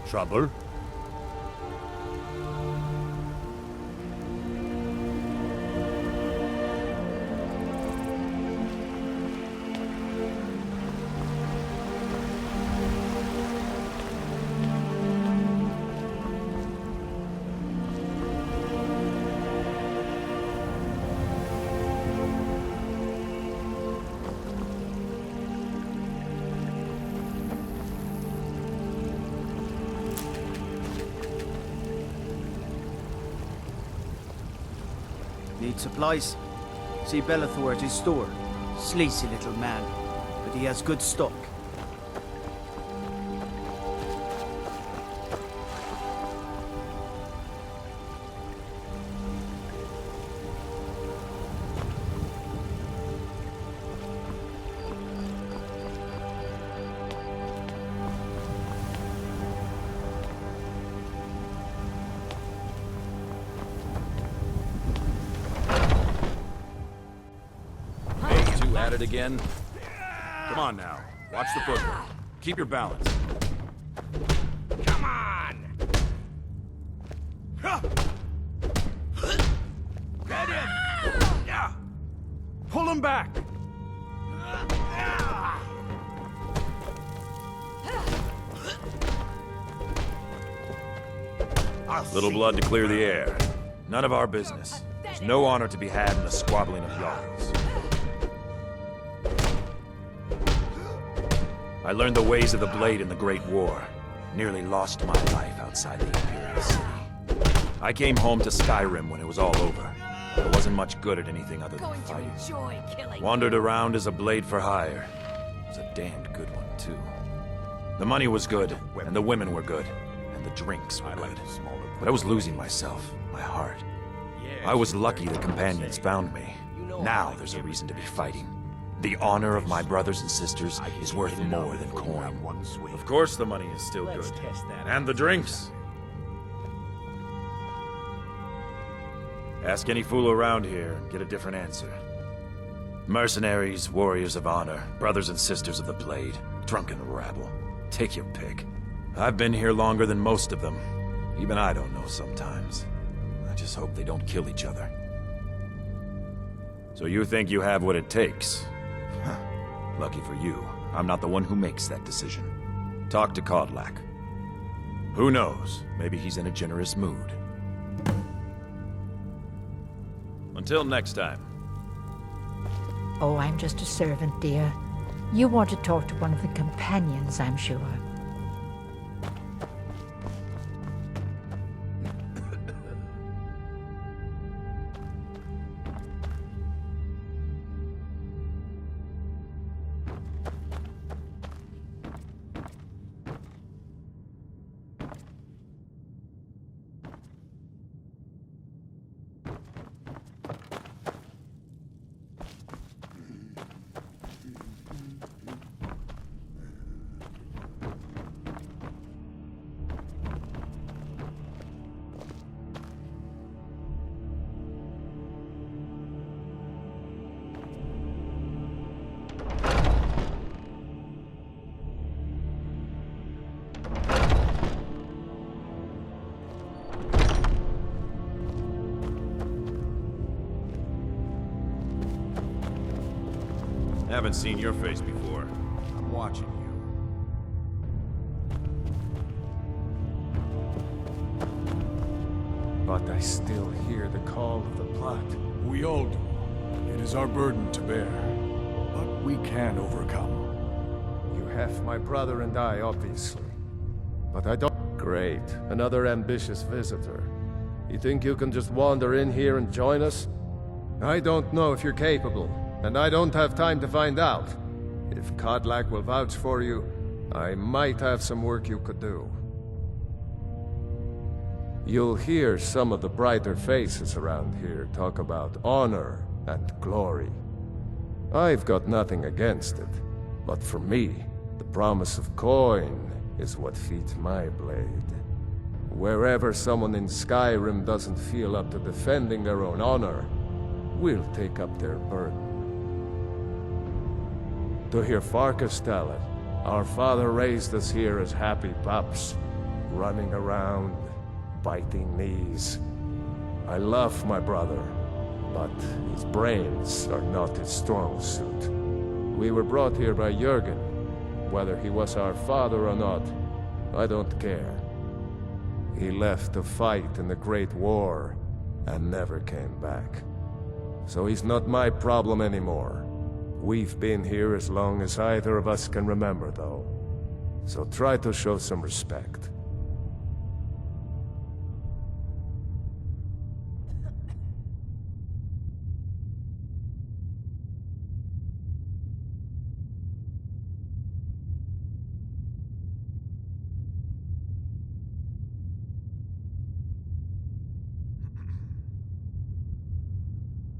Trouble? Need supplies? See Bellathor at his store. Sleazy little man, but he has good stock. At it again? Come on now. Watch the footwork. Keep your balance. Come on! Get in! Pull him back! Little blood to clear the air. None of our business. There's no honor to be had in the squabbling of yards. I learned the ways of the blade in the Great War. Nearly lost my life outside the Imperial City. I came home to Skyrim when it was all over. I wasn't much good at anything other than fighting. Wandered around as a blade for hire. It was a damned good one, too. The money was good, and the women were good, and the drinks were good. But I was losing myself, my heart. I was lucky the companions found me. Now there's a reason to be fighting. The honor of my brothers and sisters is worth more than coin. Of course the money is still good. And the drinks. Ask any fool around here and get a different answer. Mercenaries, warriors of honor, brothers and sisters of the blade, drunken rabble. Take your pick. I've been here longer than most of them. Even I don't know sometimes. I just hope they don't kill each other. So you think you have what it takes? Huh. Lucky for you, I'm not the one who makes that decision. Talk to Kodlak. Who knows? Maybe he's in a generous mood. Until next time. Oh, I'm just a servant, dear. You want to talk to one of the companions, I'm sure. Haven't seen your face before. I'm watching you. But I still hear the call of the blood. We all do. It is our burden to bear. But we can overcome. You have my brother and I, obviously. But I don't... Great. Another ambitious visitor. You think you can just wander in here and join us? I don't know if you're capable. And I don't have time to find out. If Kodlak will vouch for you, I might have some work you could do. You'll hear some of the brighter faces around here talk about honor and glory. I've got nothing against it, but for me, the promise of coin is what feeds my blade. Wherever someone in Skyrim doesn't feel up to defending their own honor, we'll take up their burden. To hear Farkas tell it, our father raised us here as happy pups. running around, biting knees. I love my brother, but his brains are not his strong suit. We were brought here by Jürgen. Whether he was our father or not, I don't care. He left to fight in the Great War and never came back. So he's not my problem anymore. We've been here as long as either of us can remember, though. So try to show some respect.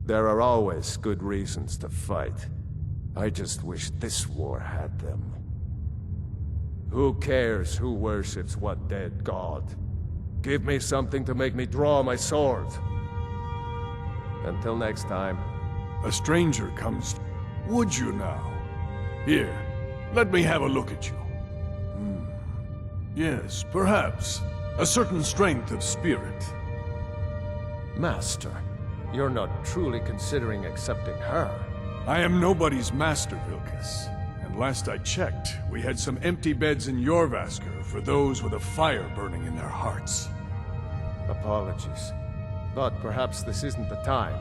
There are always good reasons to fight. I just wish this war had them. Who cares who worships what dead god? Give me something to make me draw my sword. Until next time. A stranger comes. Would you now? Here, let me have a look at you. Yes, perhaps. A certain strength of spirit. Master, you're not truly considering accepting her. I am nobody's master, Vilkas. And last I checked, we had some empty beds in Jorvaskr for those with a fire burning in their hearts. Apologies. But perhaps this isn't the time.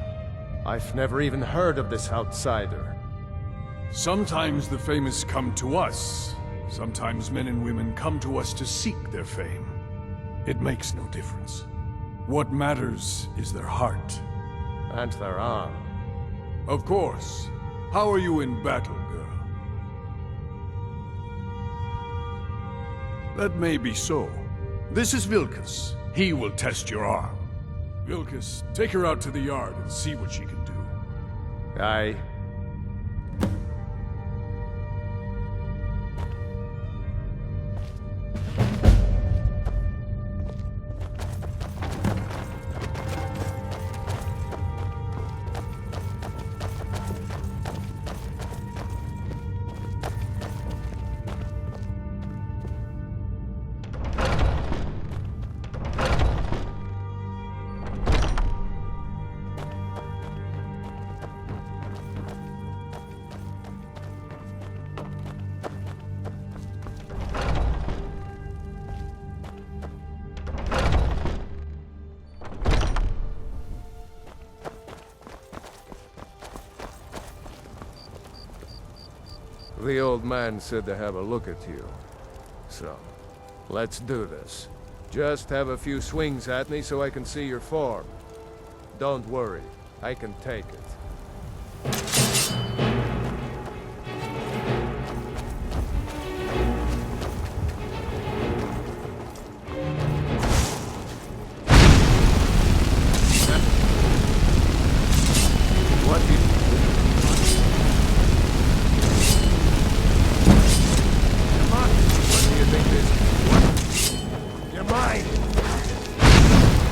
I've never even heard of this outsider. Sometimes the famous come to us. Sometimes men and women come to us to seek their fame. It makes no difference. What matters is their heart. And their arm. Of course. How are you in battle, girl? That may be so. This is Vilkas. He will test your arm. Vilkas, take her out to the yard and see what she can do. Aye. The old man said to have a look at you. So, let's do this. Just have a few swings at me so I can see your form. Don't worry, I can take it. What do you...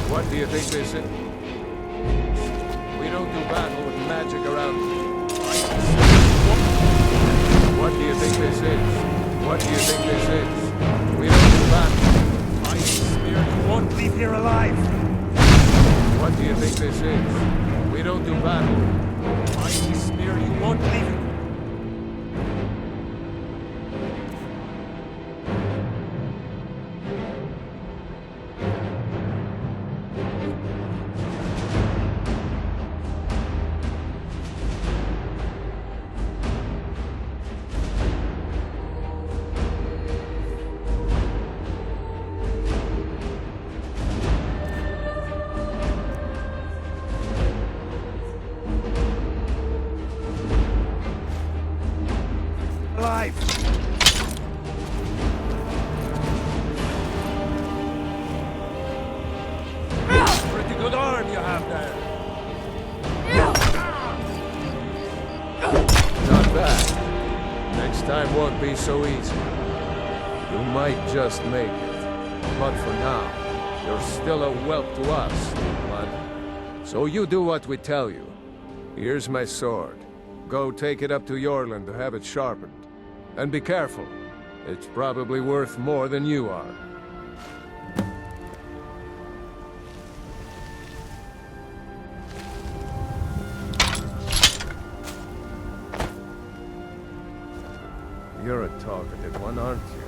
What do you think this is? We don't do battle with magic around. What do you think this is? What do you think this is? We don't do battle. I smear you won't leave here alive. What do you think this is? We don't do battle. I smear you won't leave. Pretty good arm you have there. Not bad. Next time won't be so easy. You might just make it. But for now, you're still a whelp to us, bud. So you do what we tell you. Here's my sword. Go take it up to Jorland to have it sharpened. And be careful. It's probably worth more than you are. You're a talkative one, aren't you?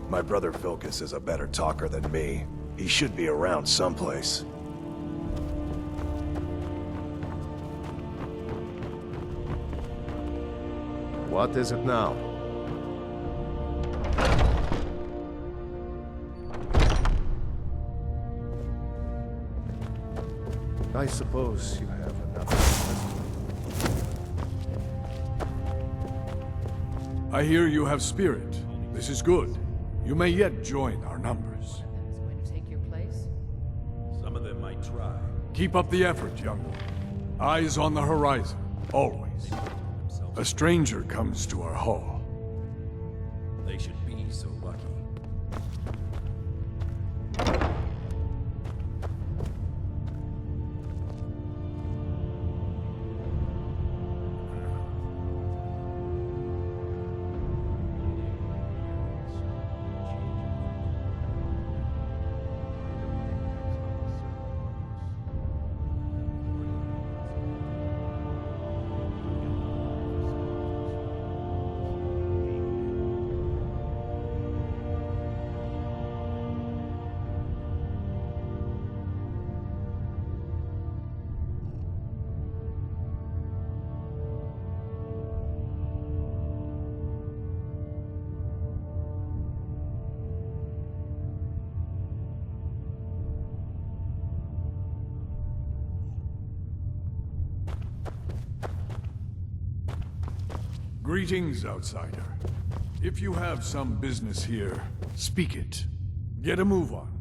My brother Vilcus is a better talker than me. He should be around someplace. What is it now? I suppose you have another. I hear you have spirit. This is good. You may yet join our numbers. Is going to take your place? Some of them might try. Keep up the effort, young one. Eyes on the horizon, always. A stranger comes to our hall. They should be so lucky. Greetings, outsider. If you have some business here, speak it. Get a move on.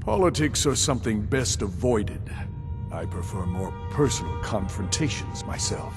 Politics are something best avoided. I prefer more personal confrontations myself.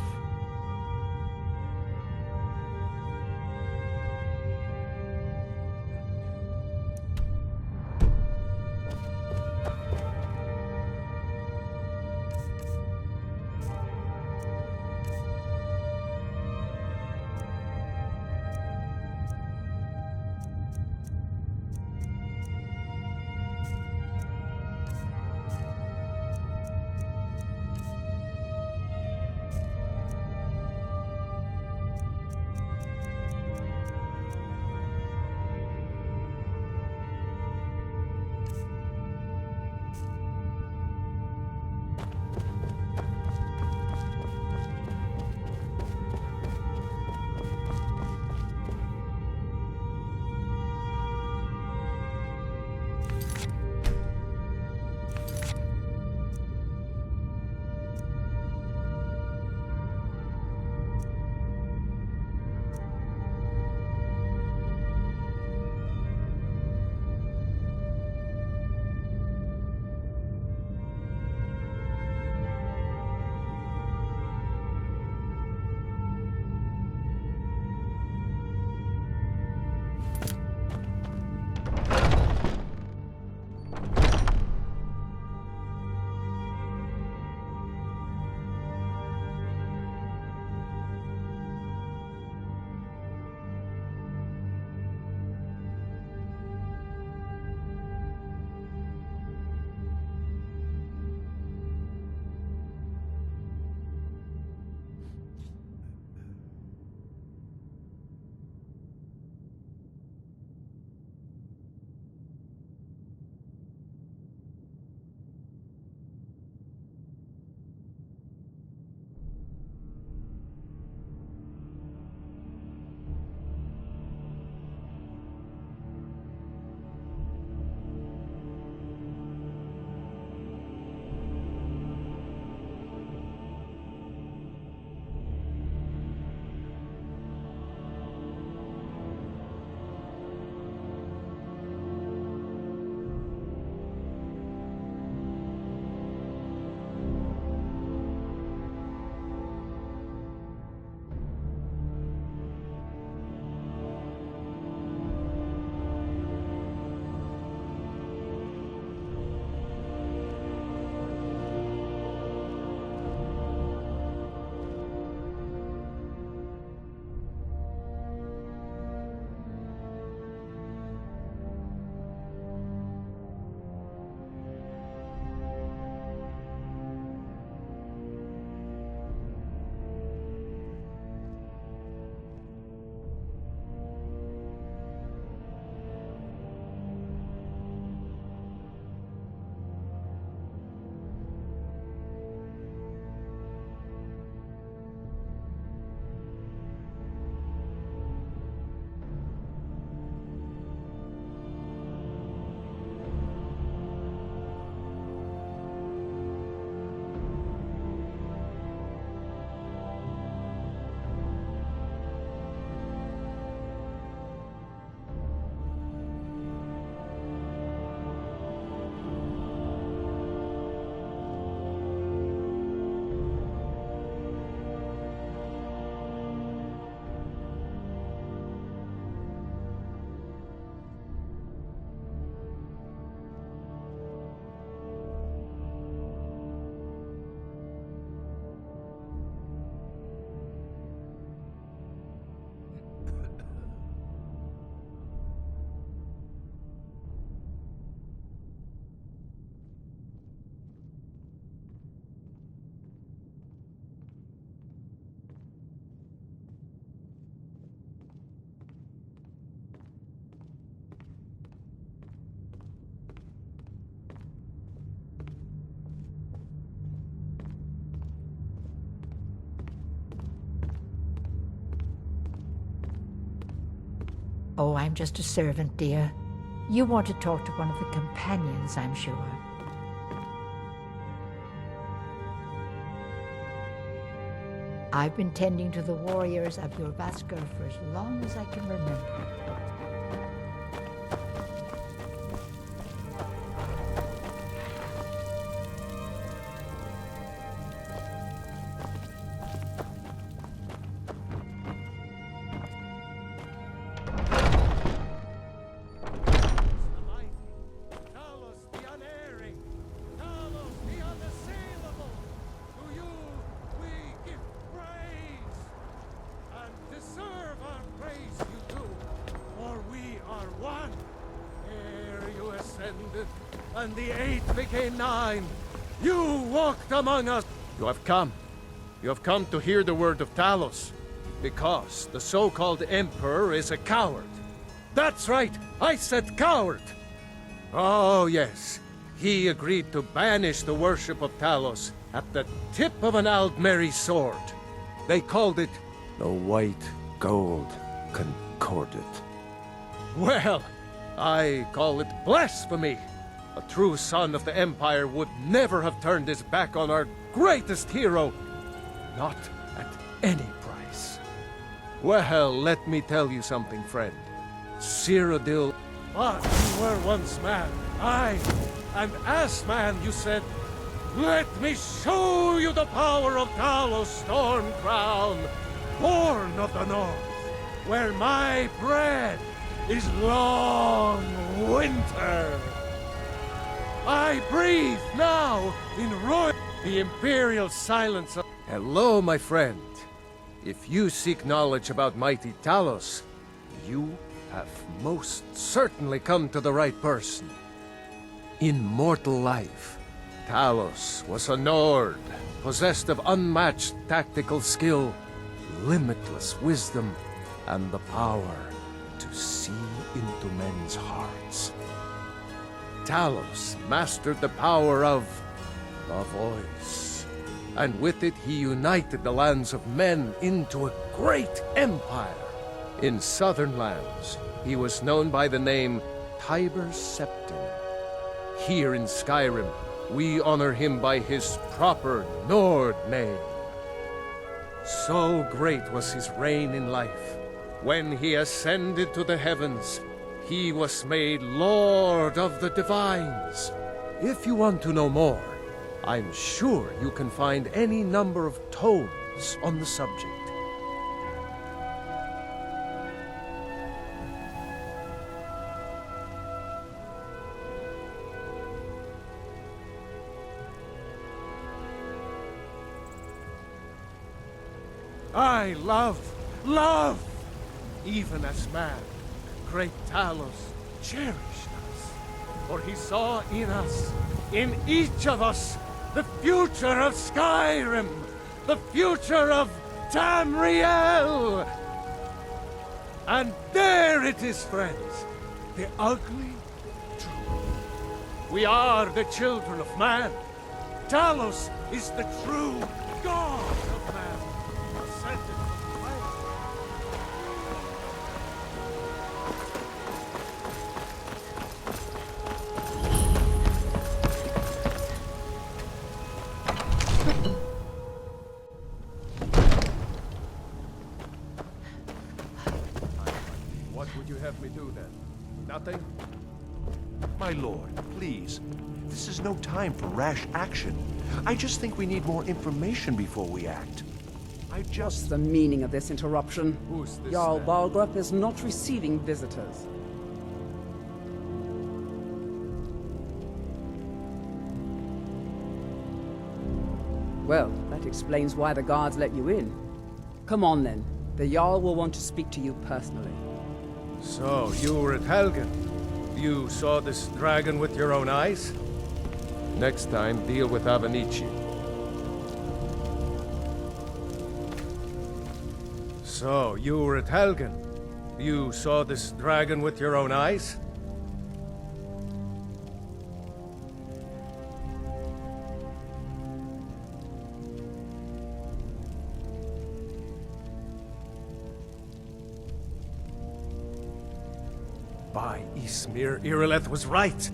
Oh, I'm just a servant, dear. You want to talk to one of the companions, I'm sure. I've been tending to the warriors of your Vaskar for as long as I can remember. And the 8 became 9. You walked among us. You have come. You have come to hear the word of Talos. Because the so-called Emperor is a coward. That's right, I said coward. Oh, yes. He agreed to banish the worship of Talos at the tip of an Aldmeri sword. They called it The White Gold Concordat. Well, I call it blasphemy. A true son of the Empire would never have turned his back on our greatest hero. Not at any price. Well, let me tell you something, friend. Cyrodiil, but you were once man, aye. And as man you said, let me show you the power of Talos Stormcrown, born of the North, where my bread is long winter. I breathe now in the imperial silence of... Hello, my friend. If you seek knowledge about mighty Talos, you have most certainly come to the right person. In mortal life, Talos was a Nord, possessed of unmatched tactical skill, limitless wisdom, and the power to see into men's hearts. Talos mastered the power of the voice, and with it he united the lands of men into a great empire. In southern lands, he was known by the name Tiber Septim. Here in Skyrim, we honor him by his proper Nord name. So great was his reign in life. When he ascended to the heavens, he was made Lord of the Divines. If you want to know more, I'm sure you can find any number of tomes on the subject. I love, even as man. Great Talos cherished us, for he saw in us, in each of us, the future of Skyrim, the future of Tamriel. And there it is, friends, the ugly truth. We are the children of man. Talos is the true God of man, ascended from the west. What would you have me do then? Nothing? My lord, please. This is no time for rash action. I just think we need more information before we act. What's the meaning of this interruption? Who's this Jarl then? Balgrup is not receiving visitors. Well, that explains why the guards let you in. Come on then. The Jarl will want to speak to you personally. So, you were at Helgen. You saw this dragon with your own eyes? Next time, deal with B1tchy. So, you were at Helgen. You saw this dragon with your own eyes? By Ysmir, Irileth was right.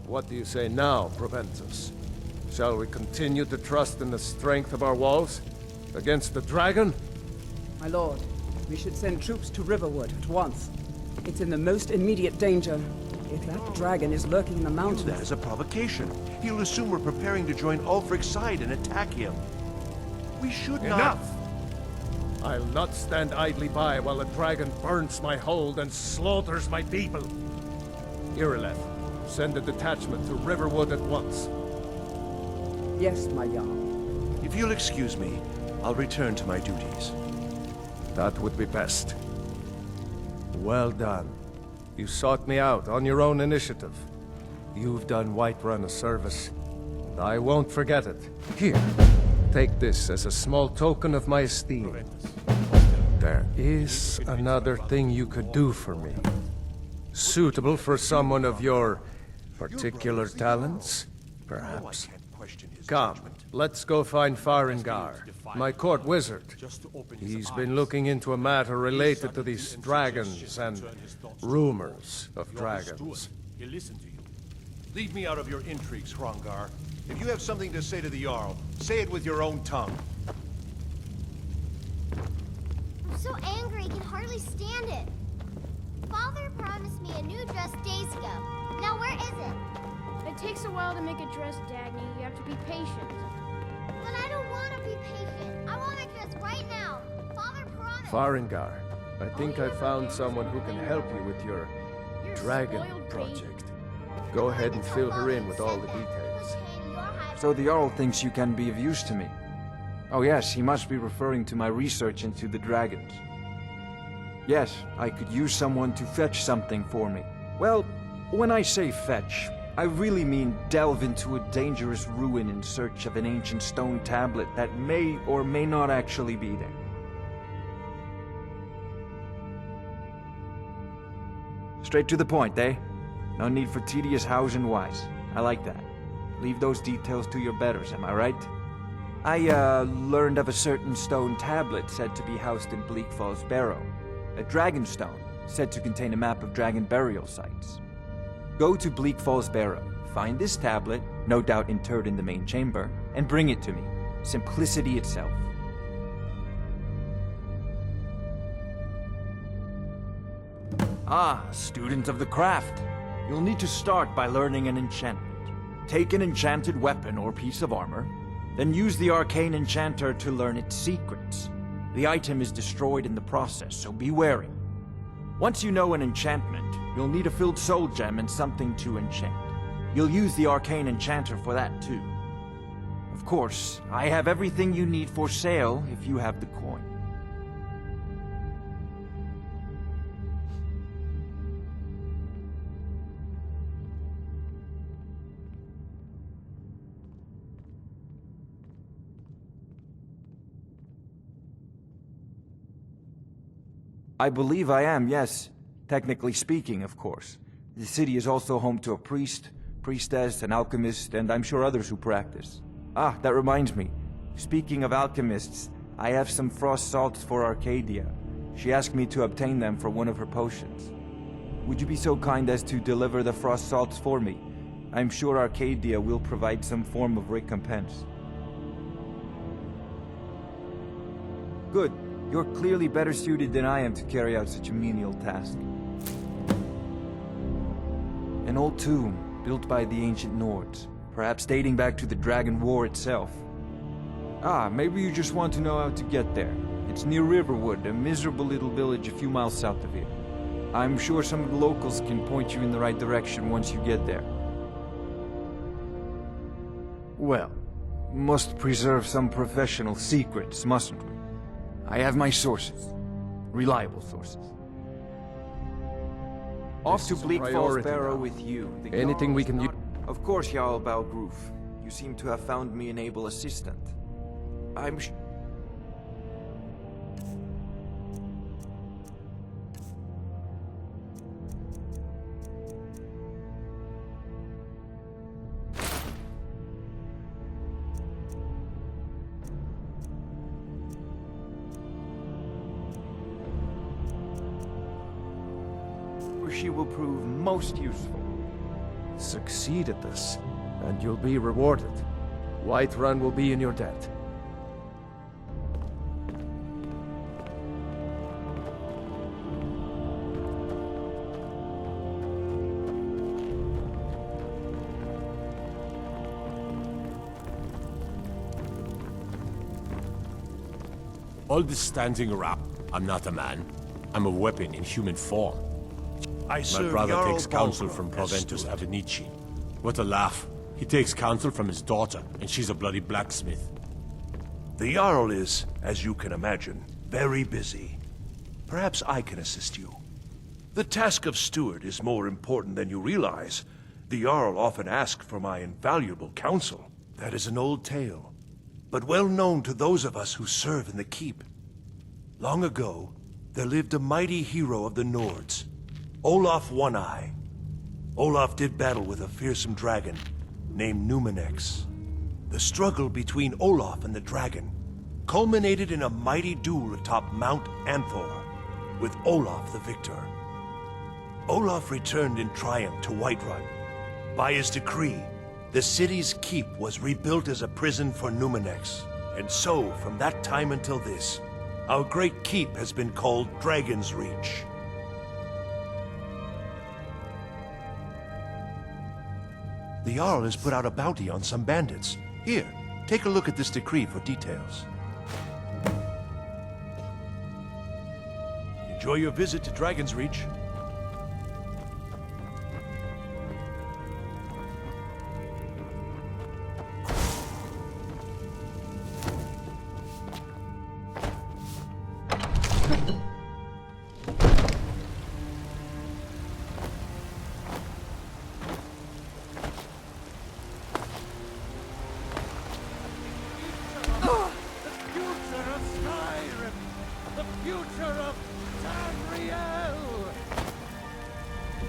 What do you say now, Proventus? Shall we continue to trust in the strength of our walls? Against the dragon? My lord, we should send troops to Riverwood at once. It's in the most immediate danger. If that dragon is lurking in the mountains... That is a provocation. He'll assume we're preparing to join Ulfric's side and attack him. We should not... Enough! I'll not stand idly by while the dragon burns my hold and slaughters my people. Irileth, send a detachment to Riverwood at once. Yes, my Jarl. If you'll excuse me, I'll return to my duties. That would be best. Well done. You sought me out on your own initiative. You've done Whiterun a service, and I won't forget it. Here, take this as a small token of my esteem. There is another thing you could do for me. Suitable for someone of your particular talents, perhaps. Come, let's go find Farengar, my court wizard. He's been looking into a matter related to these dragons and rumors of dragons. He'll listen to you. Leave me out of your intrigues, Hrongar. If you have something to say to the Jarl, say it with your own tongue. I'm so angry I can hardly stand it. Father promised me a new dress days ago. Now where is it? It takes a while to make a dress, Dagny. You have to be patient. But I don't want to be patient. I want my dress right now. Father promised. Farengar, I think I found someone who can help you with your dragon project. Go ahead and fill her in with all the details. So the Jarl thinks you can be of use to me. Oh yes, he must be referring to my research into the dragons. Yes, I could use someone to fetch something for me. Well, when I say fetch, I really mean delve into a dangerous ruin in search of an ancient stone tablet that may or may not actually be there. Straight to the point, eh? No need for tedious hows and whys. I like that. Leave those details to your betters, am I right? I, learned of a certain stone tablet said to be housed in Bleak Falls Barrow. A dragon stone, said to contain a map of dragon burial sites. Go to Bleak Falls Barrow, find this tablet, no doubt interred in the main chamber, and bring it to me. Simplicity itself. Ah, student of the craft. You'll need to start by learning an enchantment. Take an enchanted weapon or piece of armor, then use the arcane enchanter to learn its secrets. The item is destroyed in the process, so be wary. Once you know an enchantment, you'll need a filled soul gem and something to enchant. You'll use the arcane enchanter for that too. Of course, I have everything you need for sale if you have the coin. I believe I am, yes. Technically speaking, of course. The city is also home to a priest, priestess, an alchemist, and I'm sure others who practice. Ah, that reminds me. Speaking of alchemists, I have some frost salts for Arcadia. She asked me to obtain them for one of her potions. Would you be so kind as to deliver the frost salts for me? I'm sure Arcadia will provide some form of recompense. Good. You're clearly better suited than I am to carry out such a menial task. An old tomb, built by the ancient Nords, perhaps dating back to the Dragon War itself. Ah, maybe you just want to know how to get there. It's near Riverwood, a miserable little village a few miles south of here. I'm sure some of the locals can point you in the right direction once you get there. Well, must preserve some professional secrets, mustn't we? I have my sources. Reliable sources. Off to Bleak Falls Barrow with you. Anything we can use? Of course, Jarl Balgroof. You seem to have found me an able assistant. I'm she will prove most useful. Succeed at this, and you'll be rewarded. Whiterun will be in your debt. All this standing around. I'm not a man. I'm a weapon in human form. I My brother Jarl takes counsel Balgruuf from as Proventus steward. Avenici. What a laugh. He takes counsel from his daughter, and she's a bloody blacksmith. The Jarl is, as you can imagine, very busy. Perhaps I can assist you. The task of steward is more important than you realize. The Jarl often asks for my invaluable counsel. That is an old tale, but well known to those of us who serve in the keep. Long ago, there lived a mighty hero of the Nords, Olaf One-Eye. Olaf did battle with a fearsome dragon named Numenex. The struggle between Olaf and the dragon culminated in a mighty duel atop Mount Anthor, with Olaf the victor. Olaf returned in triumph to Whiterun. By his decree, the city's keep was rebuilt as a prison for Numenex. And so, from that time until this, our great keep has been called Dragon's Reach. The Jarl has put out a bounty on some bandits. Here, take a look at this decree for details. Enjoy your visit to Dragon's Reach.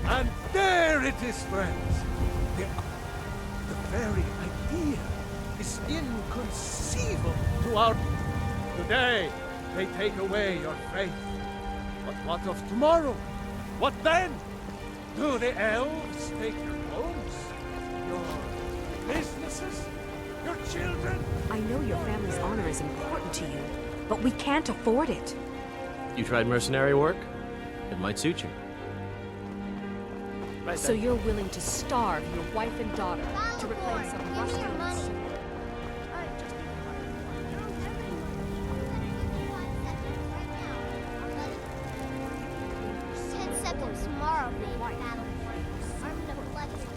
And there it is, friends. The very idea is inconceivable to our... Today, they take away your faith. But what of tomorrow? What then? Do the elves take your homes? Your businesses? Your children? I know your family's honor is important to you, but we can't afford it. You tried mercenary work? It might suit you. So you're willing to starve your wife and daughter to reclaim some rustiness? Tomorrow, maybe battle. I'm gonna flex it.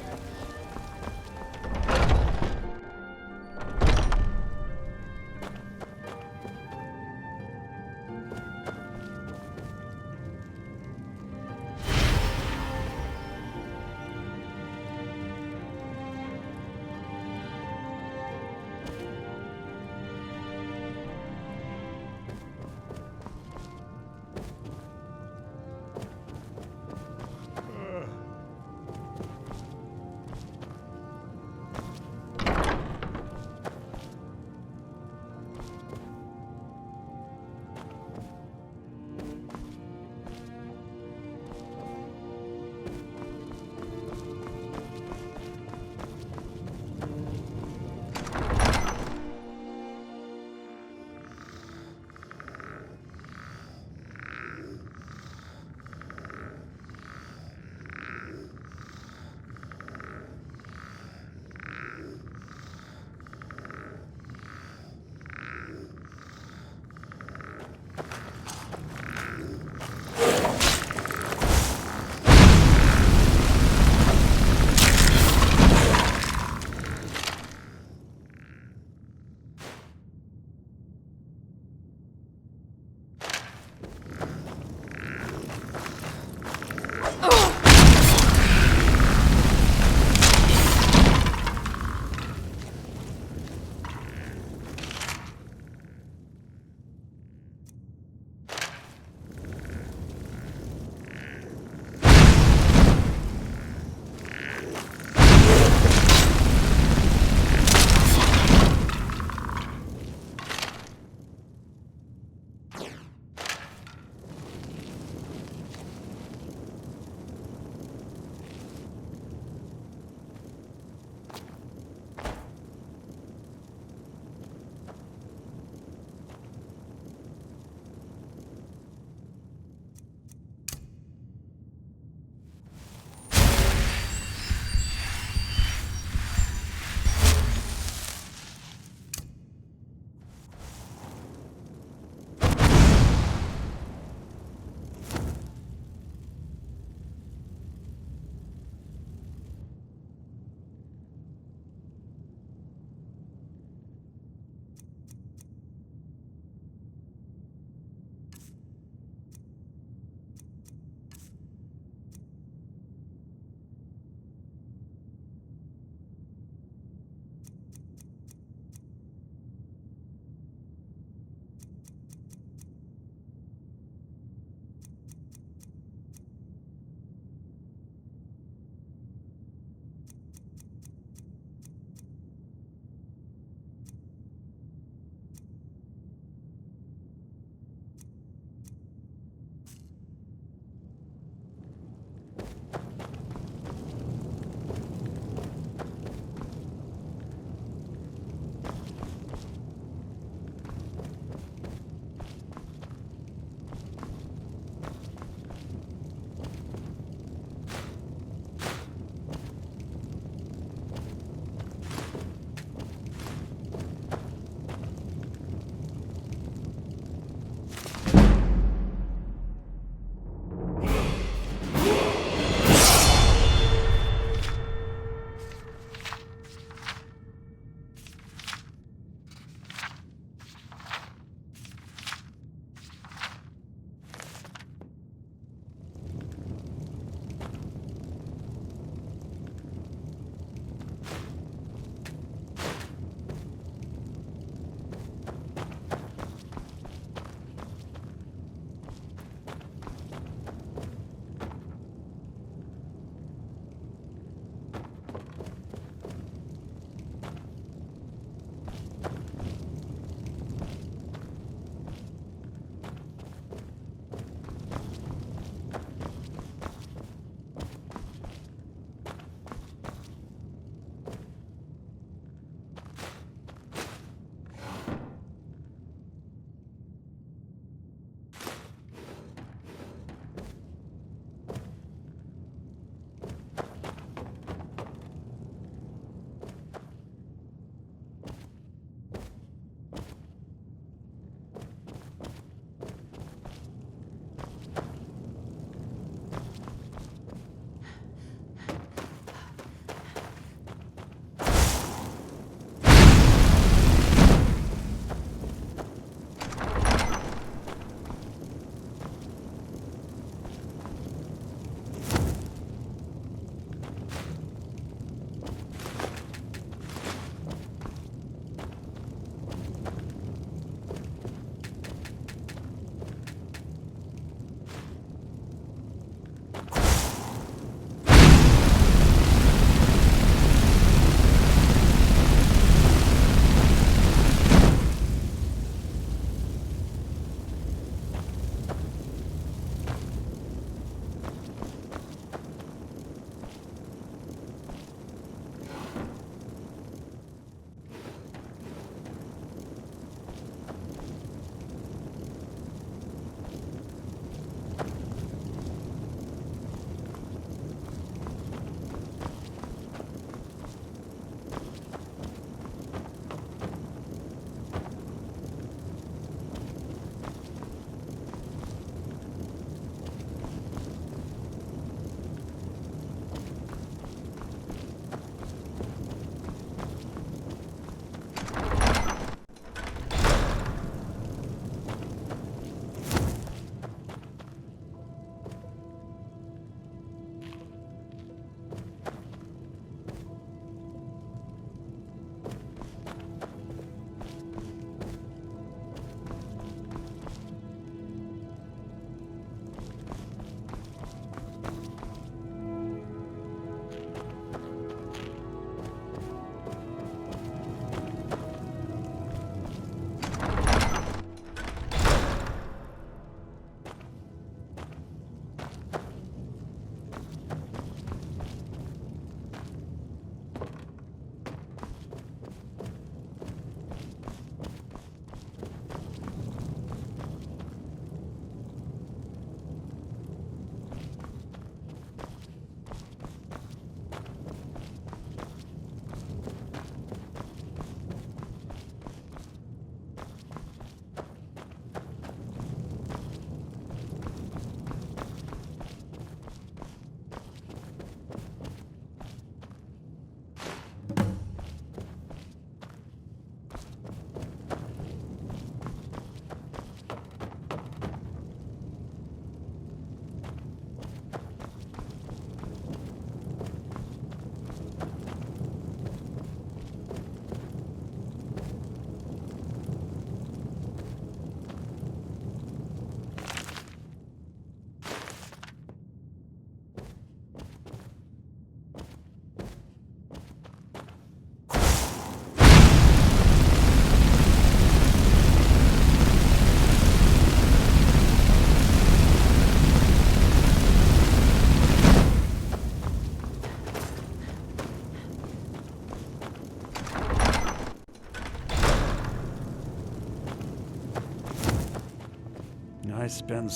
spend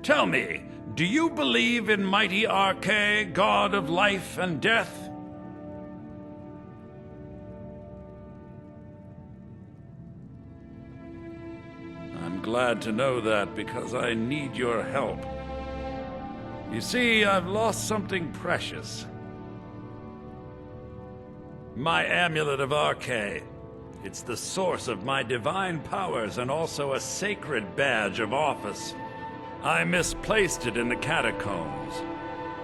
Tell me, do you believe in mighty Arche, god of life and death? I'm glad to know that because I need your help. You see, I've lost something precious. My amulet of Arche. It's the source of my divine powers and also a sacred badge of office. I misplaced it in the catacombs.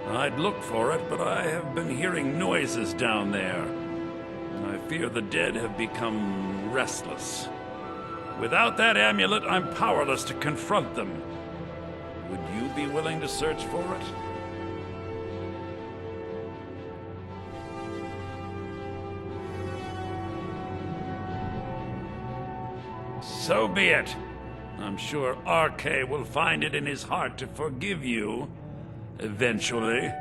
I'd look for it, but I have been hearing noises down there. I fear the dead have become restless. Without that amulet, I'm powerless to confront them. Would you be willing to search for it? So be it. I'm sure Arche will find it in his heart to forgive you, eventually.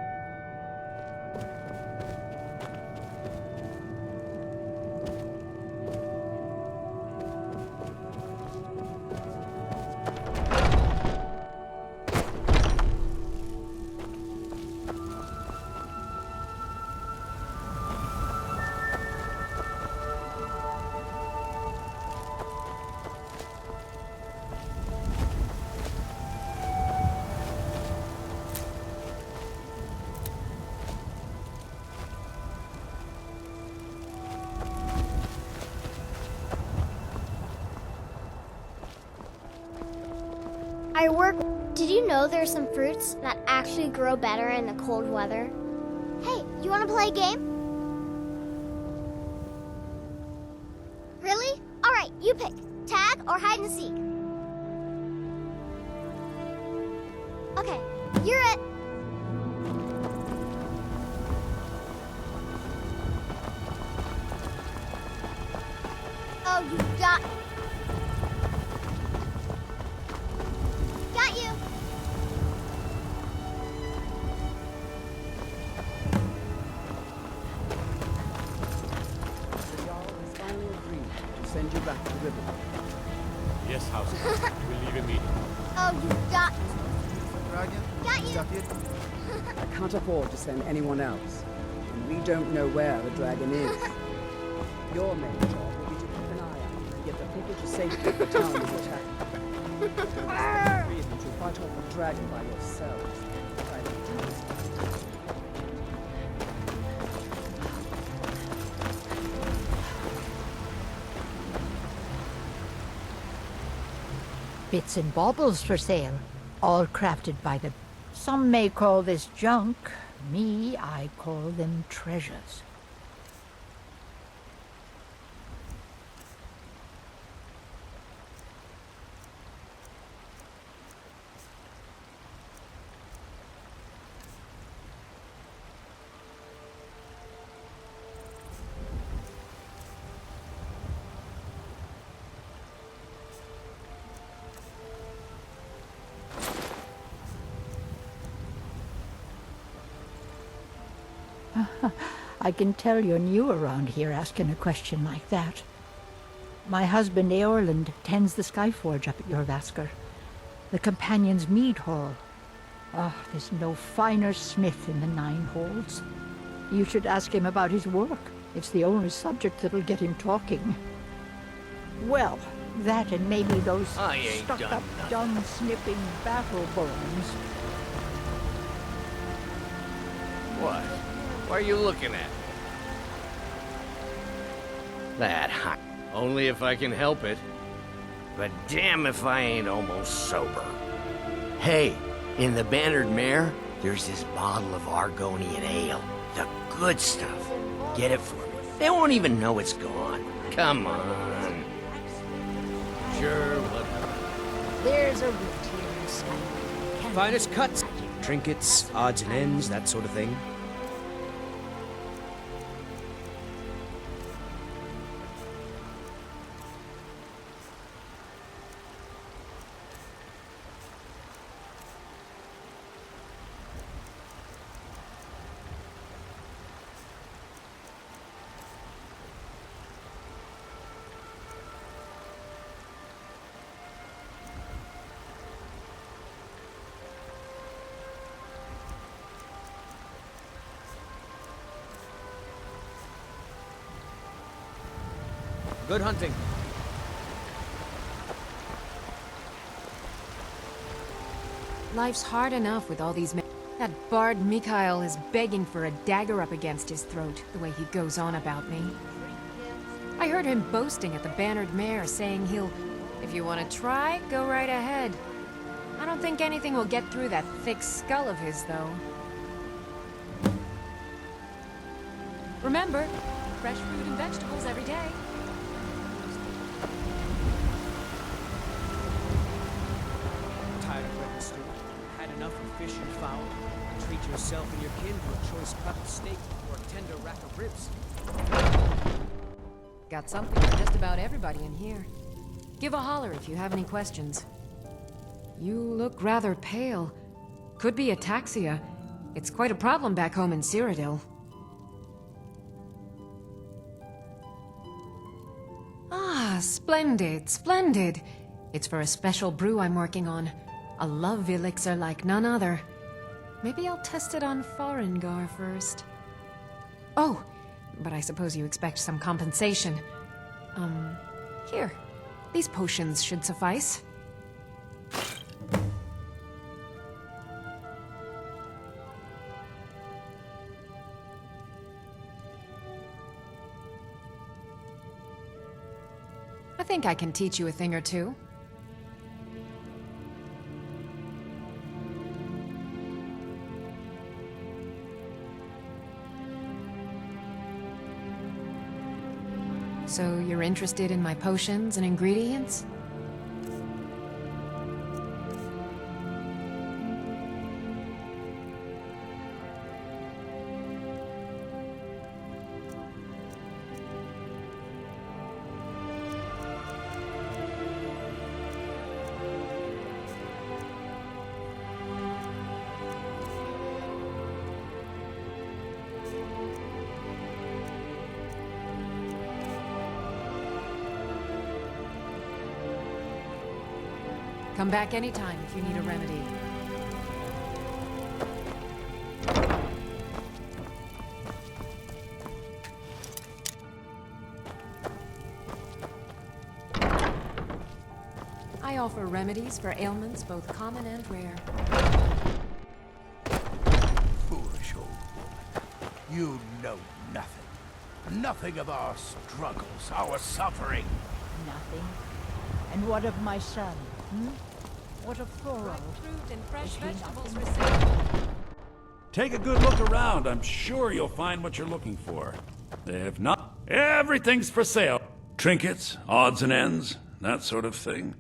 Did you know there are some fruits that actually grow better in the cold weather? Hey, you want to play a game? Really? Alright, you pick. Tag or hide and seek. Okay, you're it. Oh, you got... Got you. The Jarl has finally agreed to send you back to Riverwood. Yes, House. We'll leave immediately. Oh, you got... Dragon? Got you. Is that it? I can't afford to send anyone else, and we don't know where the dragon is. Your main job will be to keep an eye out and get the people to safety if the town is attacked. To fight off the dragon by yourselves. Bits and baubles for sale, all crafted by the... Some may call this junk. Me, I call them treasures. I can tell you're new around here asking a question like that. My husband Eorland tends the Skyforge up at your Vasker, the Companion's Mead Hall. There's no finer smith in the Nine Halls. You should ask him about his work. It's the only subject that'll get him talking. Well, that and maybe those stuck-up, dung-sniffing battle bones. What? What are you looking at? That hot. Only if I can help it. But damn if I ain't almost sober. Hey, in the Bannered Mare, there's this bottle of Argonian ale. The good stuff. Get it for me. They won't even know it's gone. Come on. Sure, whatever. There's a rift here in Skyrim. Finest cuts, trinkets, odds and ends, that sort of thing. Good hunting. Life's hard enough with all these men. That bard Mikhail is begging for a dagger up against his throat, the way he goes on about me. I heard him boasting at the Bannered Mare, saying he'll... If you want to try, go right ahead. I don't think anything will get through that thick skull of his, though. Remember, fresh fruit and vegetables every day. Tired of bread and stew? Had enough of fish and fowl? Treat yourself and your kin to a choice cut of steak or a tender rack of ribs. Got something for just about everybody in here. Give a holler if you have any questions. You look rather pale. Could be ataxia. It's quite a problem back home in Cyrodiil. Ah, splendid, splendid. It's for a special brew I'm working on. A love elixir like none other. Maybe I'll test it on Farengar first. Oh, but I suppose you expect some compensation. Here. These potions should suffice. I think I can teach you a thing or two. So you're interested in my potions and ingredients? Come back anytime if you need a remedy. I offer remedies for ailments both common and rare. Foolish old woman. You know nothing. Nothing of our struggles, our suffering. Nothing. And what of my son? Hmm? What of Thorol? Fruit and fresh Is he vegetables nothing? received. Take a good look around. I'm sure you'll find what you're looking for. If not, everything's for sale. Trinkets, odds and ends, that sort of thing.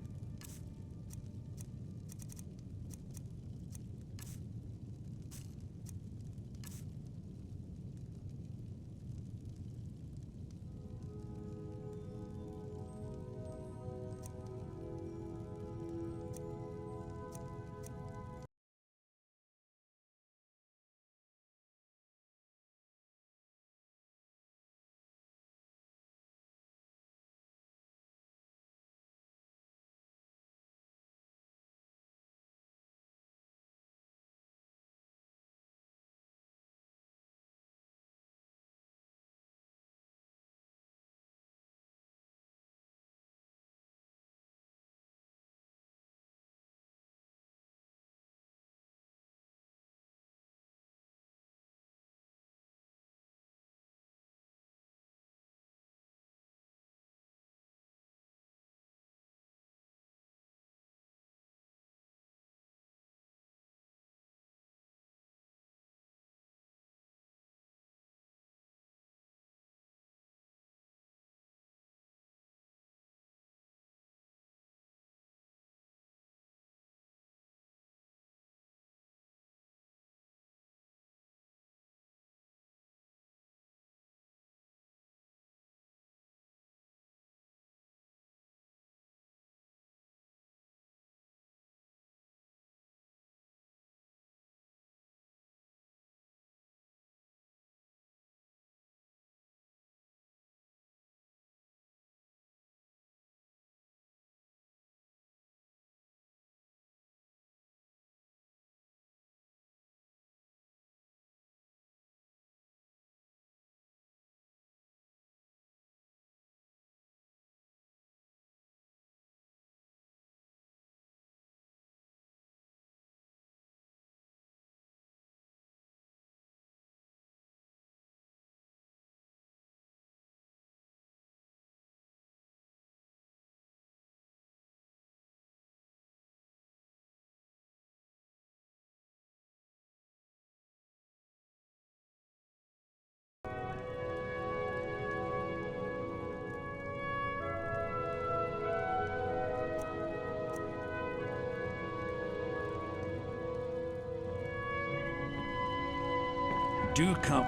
do come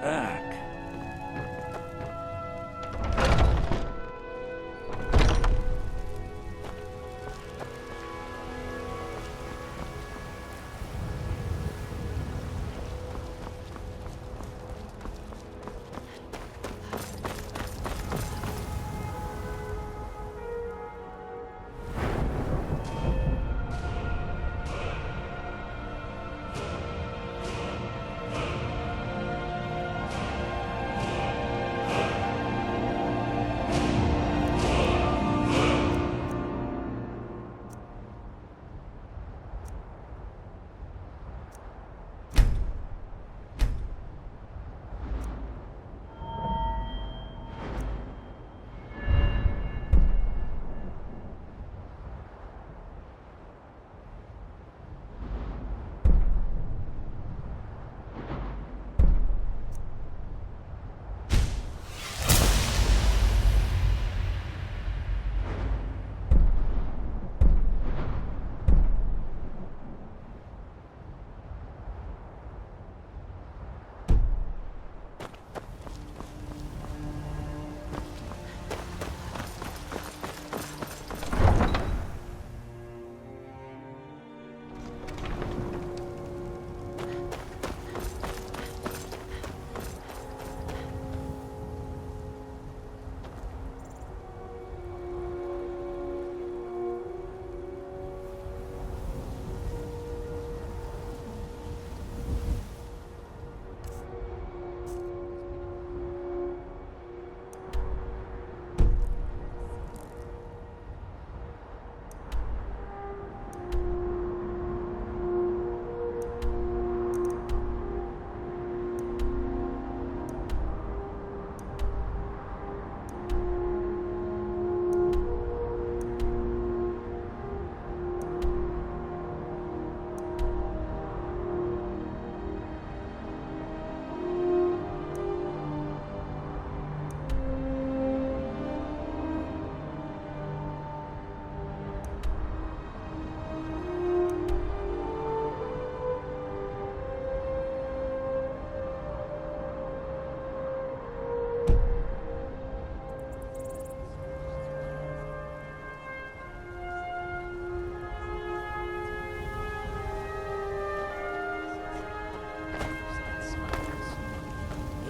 back.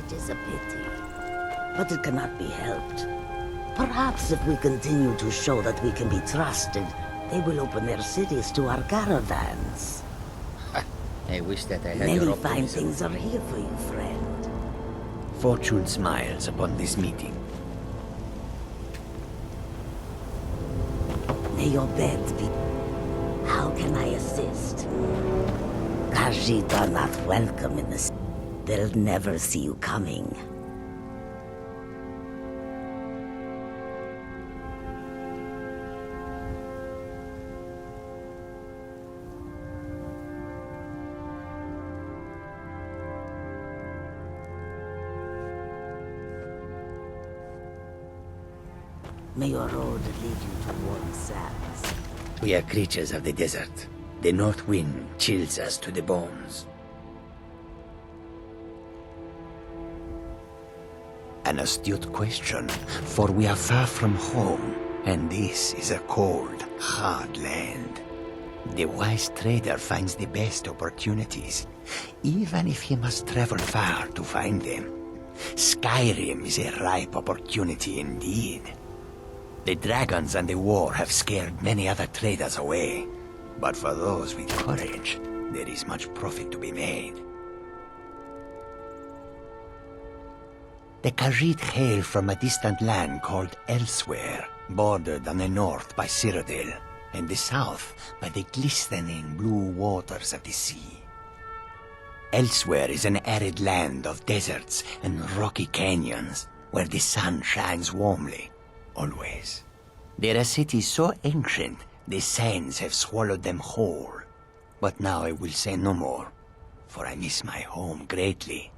It is a pity, but it cannot be helped. Perhaps if we continue to show that we can be trusted, they will open their cities to our caravans. I wish that I had Many your fine optimism. things are here for you, friend. Fortune smiles upon this meeting. May your bed be... How can I assist? Khajiit are not welcome in this. They'll never see you coming. May your road lead you to warm sands. We are creatures of the desert. The north wind chills us to the bones. An astute question, for we are far from home, and this is a cold, hard land. The wise trader finds the best opportunities, even if he must travel far to find them. Skyrim is a ripe opportunity indeed. The dragons and the war have scared many other traders away, but for those with courage, there is much profit to be made. The Khajiit hail from a distant land called Elsewhere, bordered on the north by Cyrodiil, and the south by the glistening blue waters of the sea. Elsewhere is an arid land of deserts and rocky canyons, where the sun shines warmly, always. There are cities so ancient, the sands have swallowed them whole. But now I will say no more, for I miss my home greatly.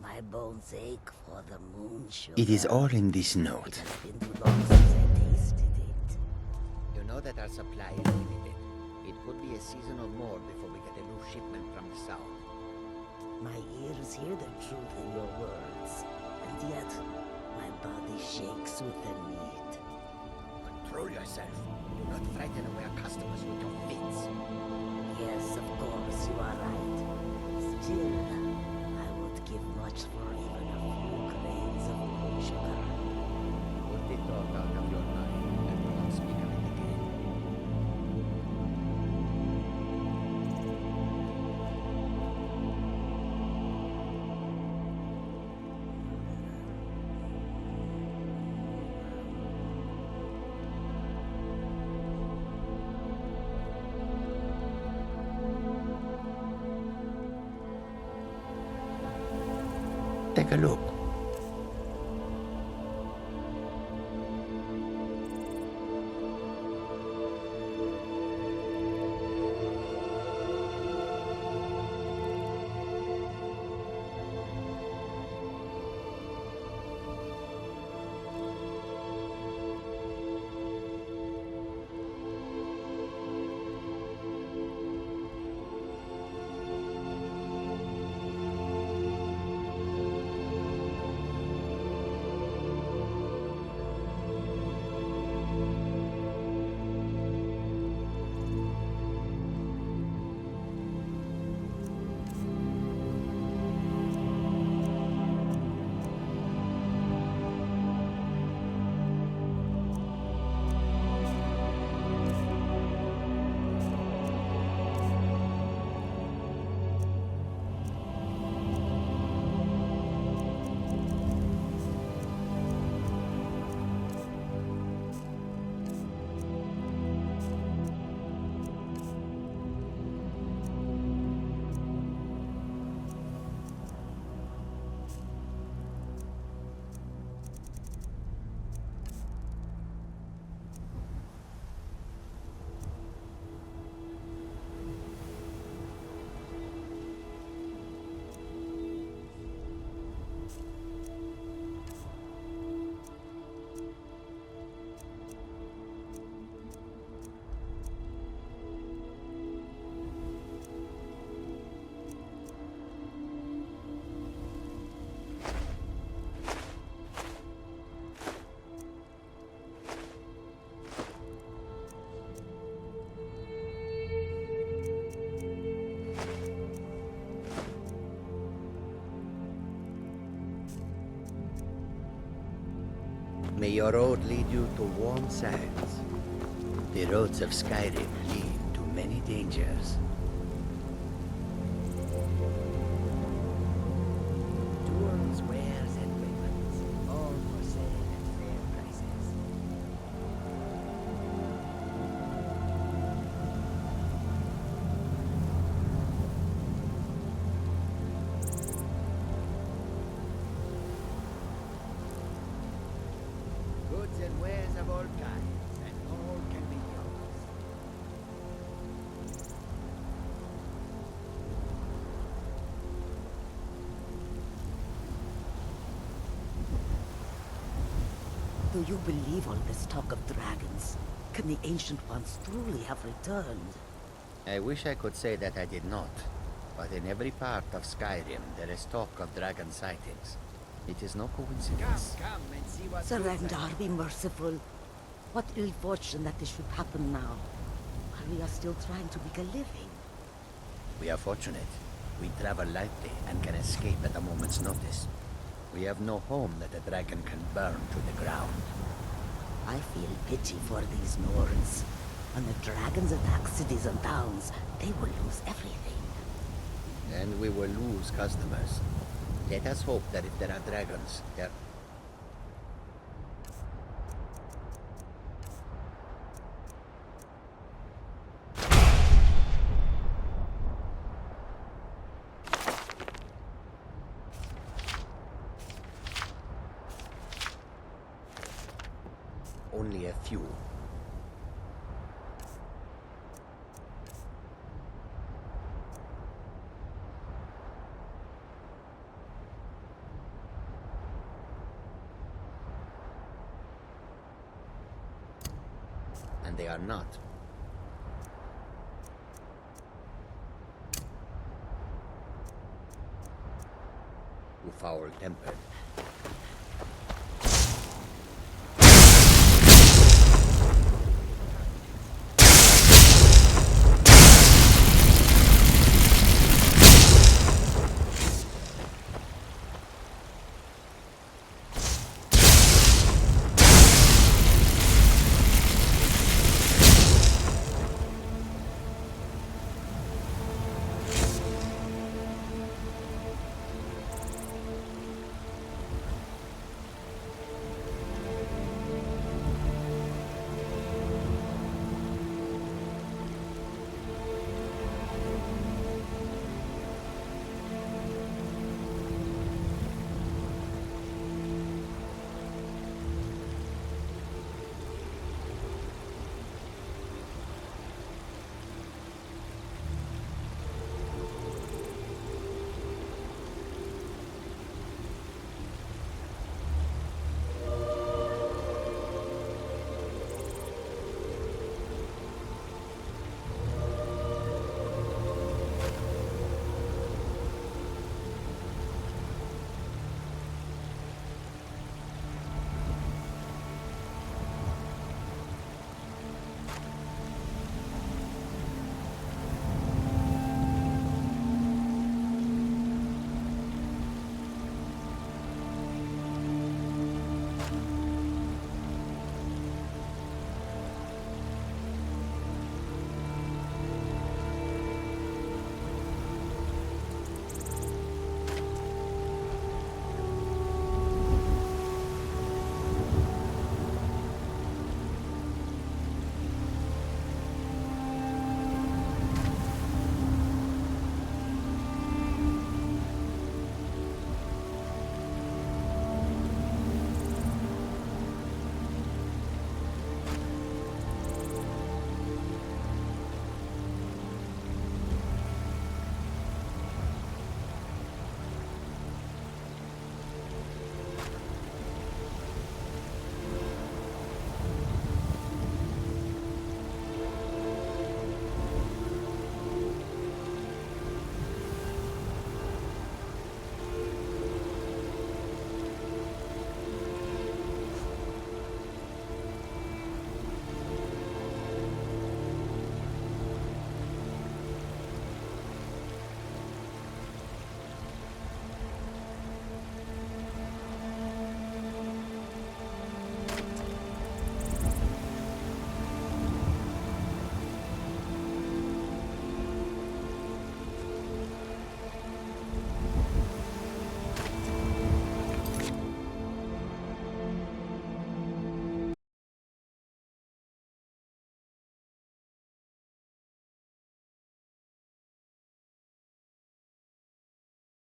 My bones ache for the moon sugar. It is all in this note. It's been too long since I tasted it. You know that our supply is limited. It could be a season or more before we get a new shipment from the south. My ears hear the truth in your words, and yet my body shakes with the need. Control yourself. Do not frighten away our customers with your fits. Yes, of course, you are right. Still, I would give much for even a few grains of moon sugar. Put the talk out of your mind and do not speak of it again. Take a look. May your road lead you to warm sands. The roads of Skyrim lead to many dangers. Tools, wares, and weapons, all for sale at fair prices. Goods and wares of all kinds, and all can be yours. Do you believe all this talk of dragons? Can the Ancient Ones truly have returned? I wish I could say that I did not. But in every part of Skyrim, there is talk of dragon sightings. It is no coincidence. Come and see what Surrender, be merciful. What ill fortune that this should happen now. While we are still trying to make a living. We are fortunate. We travel lightly and can escape at a moment's notice. We have no home that a dragon can burn to the ground. I feel pity for these Norns. When the dragons attack cities and towns, they will lose everything. And we will lose customers. Let us hope that if there are dragons, there... Only a few. And they are not. foul-tempered.